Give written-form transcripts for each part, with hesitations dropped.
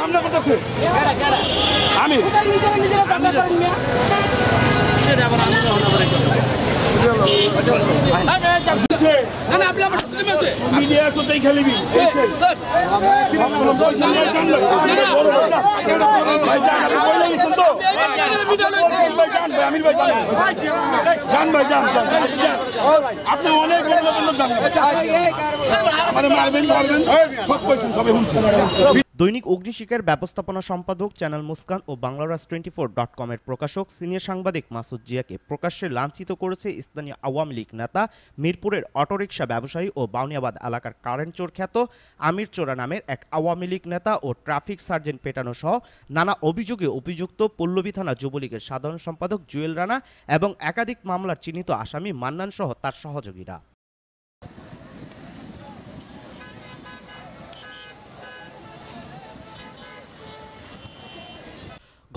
হামলা করতেছে আমি মিডিয়া সত্যি খেলিবি আপনি অনেক দৈনিক অগ্নিশিখার ব্যবস্থাপনা সম্পাদক চ্যানেল মুস্কান ও বাংলারাজ24.com এর প্রকাশক সিনিয়র সাংবাদিক মাসুদ জিয়াকে প্রকাশ্যে লাঞ্ছিত করেছে স্থানীয় আওয়ামী লীগ নেতা মিরপুরের অটোরিকশা ব্যবসায়ী ও বাউনিয়াবাদ এলাকার কারেন্ট চোর খ্যাত আমির চোরা নামের এক আওয়ামী লীগ নেতা ও ট্রাফিক সার্জেন্ট পেটানো সহ নানা অভিযোগে অভিযুক্ত পল্লবী থানা যুবলীগের সাধারণ সম্পাদক জুয়েল রানা এবং একাধিক মামলার চিহ্নিত আসামি মান্নান সহ তার সহযোগীরা।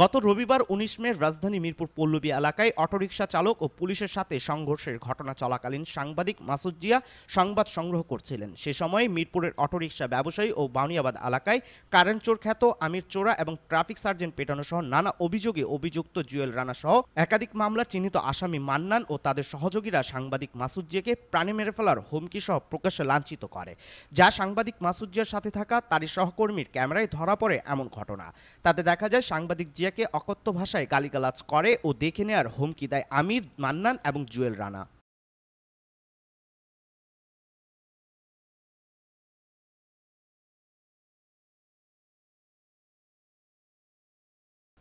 গত রবিবার ১৯ মে রাজধানী মিরপুর পল্লবী এলাকায় অটোরিকশা চালক ও পুলিশের সাথে সংঘর্ষের ঘটনা চলাকালীন সাংবাদিক মাসুদ জিয়া সংবাদ সংগ্রহ করছিলেন। সে সময় মিরপুরের অটোরিকশা ব্যবসায়ী ও বাউনিয়াবাদ এলাকায় কারেন্ট চোর খ্যাত আমির চোরা এবং ট্রাফিক সার্জেন্ট পেটানো সহ নানা অভিযোগে অভিযুক্ত জুয়েল রানা সহ একাধিক মামলার চিহ্নিত আসামি মান্নান ও তাদের সহযোগীরা সাংবাদিক মাসুদ জিয়াকে প্রাণে মেরে ফেলার হুমকি সহ প্রকাশ্যে লাঞ্ছিত করে, যা সাংবাদিক মাসুদ জিয়ার সাথে থাকা তারই সহকর্মীর ক্যামেরায় ধরা পড়ে এমন ঘটনা। তাতে দেখা যায় সাংবাদিক জিয়াকে অকথ্য ভাষায় গালিগালাজ করে ও দেখে নেয়ার হুমকি দেয় আমির, মান্নান এবং জুয়েল রানা।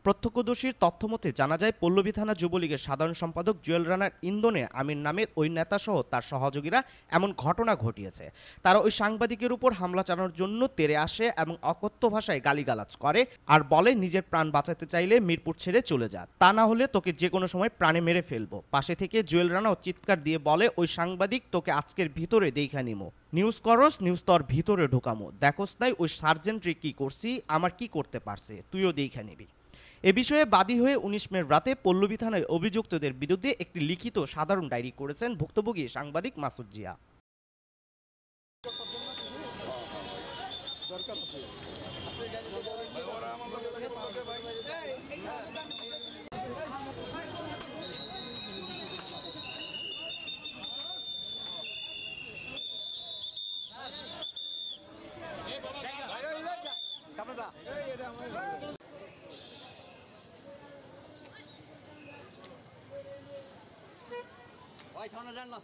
প্রত্যক্ষদর্শীর তথ্যমতে জানা যায় পল্লবী থানা যুবলীগের সাধারণ সম্পাদক জুয়েল রানার ইন্ধনে আমির নামের ওই নেতাসহ তার সহযোগীরা এমন ঘটনা ঘটিয়েছে। তারা ওই সাংবাদিকের উপর হামলা চালানোর জন্য তেড়ে আসে এবং অকথ্য ভাষায় গালিগালাজ করে আর বলে নিজের প্রাণ বাঁচাতে চাইলে মিরপুর ছেড়ে চলে যা, তা না হলে তোকে যে কোনো সময় প্রাণে মেরে ফেলবো। পাশে থেকে জুয়েল রানাও চিৎকার দিয়ে বলে, ওই সাংবাদিক তোকে আজকের ভিতরে দেখা নিমো, নিউজ করস নিউজ তোর ভিতরে ঢোকামো, দেখোস নাই ওই সার্জেন্টরি কি করছি, আমার কি করতে পারছে, তুইও দেখা নিবি। এ বিষয়ে বাদী হয়ে ১৯ মে রাতে পল্লবী থানায় অভিযুক্তদের বিরুদ্ধে একটি লিখিত সাধারণ ডায়েরি করেছেন ভুক্তভোগী সাংবাদিক মাসুদ জিয়া। সামনে যান না।